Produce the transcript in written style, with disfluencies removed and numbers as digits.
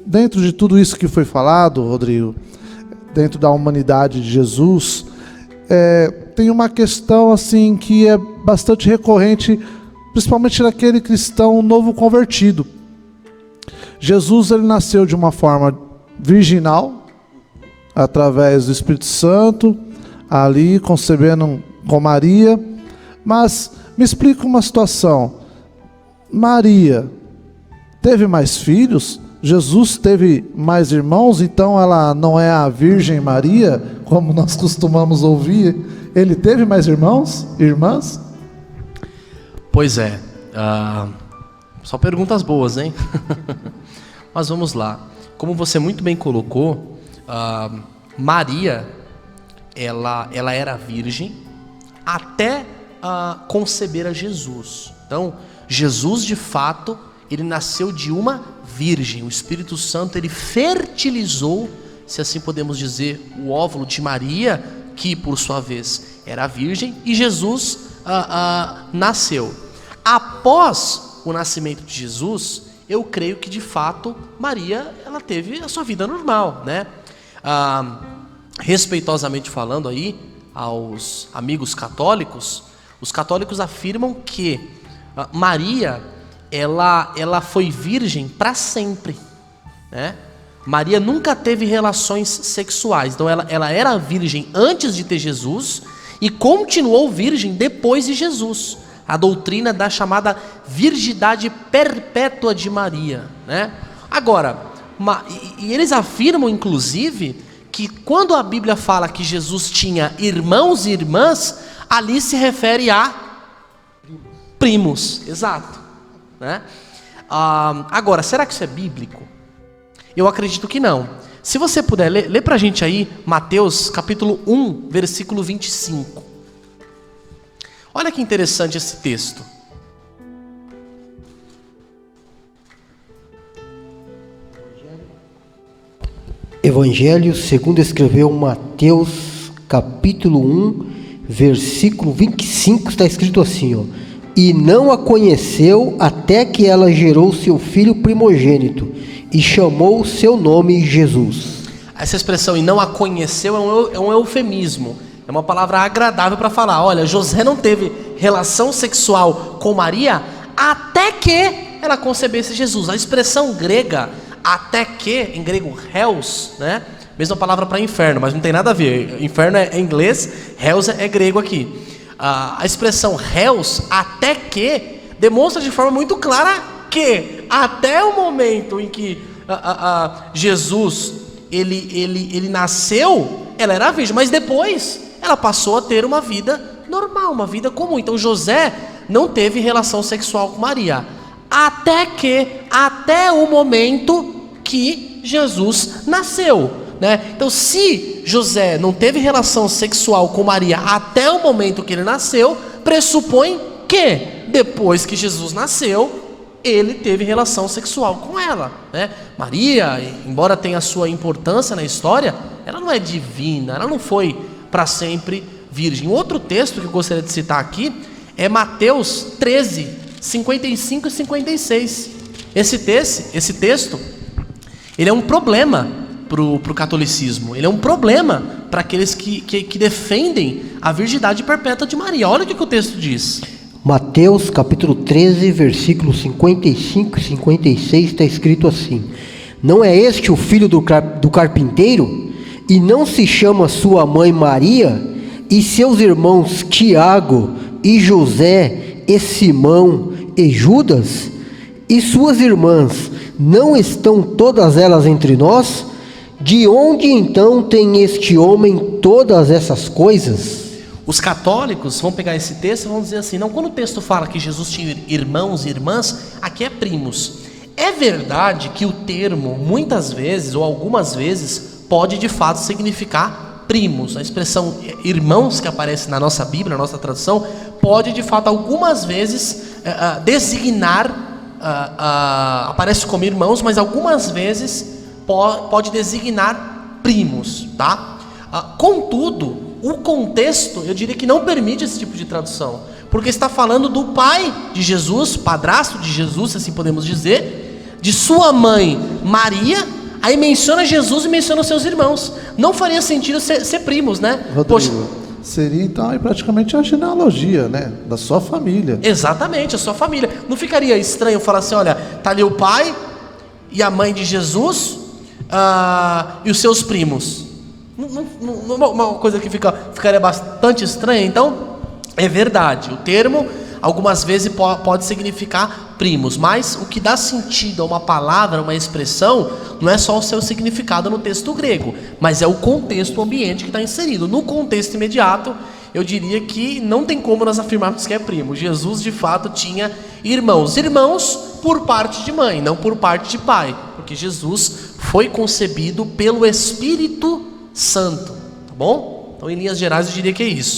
dentro de tudo isso que foi falado, Rodrigo, dentro da humanidade de Jesus, tem uma questão assim que é bastante recorrente, principalmente naquele cristão novo convertido. Jesus, ele nasceu de uma forma virginal, através do Espírito Santo, ali concebendo com Maria. Mas me explica uma situação: Maria teve mais filhos? Jesus teve mais irmãos? Então ela não é a Virgem Maria, como nós costumamos ouvir. Ele teve mais irmãos, irmãs? Pois é, só perguntas boas, hein? Mas vamos lá. Como você muito bem colocou, Maria, ela era virgem até conceber a Jesus. Então, Jesus, de fato, ele nasceu de uma virgem. O Espírito Santo, ele fertilizou, se assim podemos dizer, o óvulo de Maria, que por sua vez era virgem, e Jesus nasceu. Após o nascimento de Jesus, eu creio que de fato Maria, ela teve a sua vida normal, né? Respeitosamente falando aí aos amigos católicos, os católicos afirmam que Maria, ela foi virgem para sempre, né? Maria nunca teve relações sexuais, então ela era virgem antes de ter Jesus e continuou virgem depois de Jesus. A doutrina da chamada virgindade perpétua de Maria, né? Agora, e eles afirmam inclusive que quando a Bíblia fala que Jesus tinha irmãos e irmãs, ali se refere a primos, exato, né? Agora, será que isso é bíblico? Eu acredito que não. Se você puder, lê pra gente aí Mateus capítulo 1, versículo 25. Olha que interessante esse texto. Evangelho segundo escreveu Mateus, capítulo 1, versículo 25, está escrito assim, ó: e não a conheceu até que ela gerou seu filho primogênito, e chamou o seu nome Jesus. Essa expressão, e não a conheceu, é um eufemismo. É uma palavra agradável para falar, olha, José não teve relação sexual com Maria até que ela concebesse Jesus. A expressão grega, até que, em grego, helos, né? Mesma palavra para inferno, mas não tem nada a ver. Inferno é inglês, helos é grego aqui. A expressão helos, até que, demonstra de forma muito clara que até o momento em que Jesus ele nasceu, ela era virgem, mas depois ela passou a ter uma vida normal, uma vida comum. Então José não teve relação sexual com Maria, até o momento que Jesus nasceu, né? Então, se José não teve relação sexual com Maria até o momento que ele nasceu, pressupõe que depois que Jesus nasceu, ele teve relação sexual com ela, né? Maria, embora tenha sua importância na história, ela não é divina, ela não foi para sempre virgem. Outro texto que eu gostaria de citar aqui é Mateus 13, 55 e 56. Esse texto, ele é um problema para o catolicismo, ele é um problema para aqueles que defendem a virgindade perpétua de Maria. Olha o que o texto diz. Mateus capítulo 13, versículos 55 e 56 está escrito assim: não é este o filho do carpinteiro? E não se chama sua mãe Maria? E seus irmãos Tiago e José e Simão e Judas? E suas irmãs, não estão todas elas entre nós? De onde então tem este homem todas essas coisas? Os católicos vão pegar esse texto e vão dizer assim, não, quando o texto fala que Jesus tinha irmãos e irmãs, aqui é primos. É verdade que o termo, muitas vezes ou algumas vezes, pode de fato significar primos. A expressão irmãos que aparece na nossa Bíblia, na nossa tradução, pode de fato algumas vezes designar, aparece como irmãos, mas algumas vezes pode designar primos, tá? Contudo, o contexto, eu diria que não permite esse tipo de tradução, porque está falando do pai de Jesus, padrasto de Jesus, se assim podemos dizer, de sua mãe Maria Aí menciona Jesus e menciona os seus irmãos. Não faria sentido ser primos, né? Rodrigo, Poxa, seria então aí praticamente a genealogia, né? Da sua família. exatamente, a sua família. Não ficaria estranho falar assim, olha, tá ali o pai e a mãe de Jesus e os seus primos. Uma coisa que ficaria bastante estranha. Então, é verdade, o termo algumas vezes pode significar primos, mas o que dá sentido a uma palavra, uma expressão, não é só o seu significado no texto grego, mas é o contexto, o ambiente que está inserido. No contexto imediato, eu diria que não tem como nós afirmarmos que é primo. Jesus de fato tinha irmãos por parte de mãe, não por parte de pai, porque Jesus foi concebido pelo Espírito Santo, tá bom? Então, em linhas gerais, eu diria que é isso.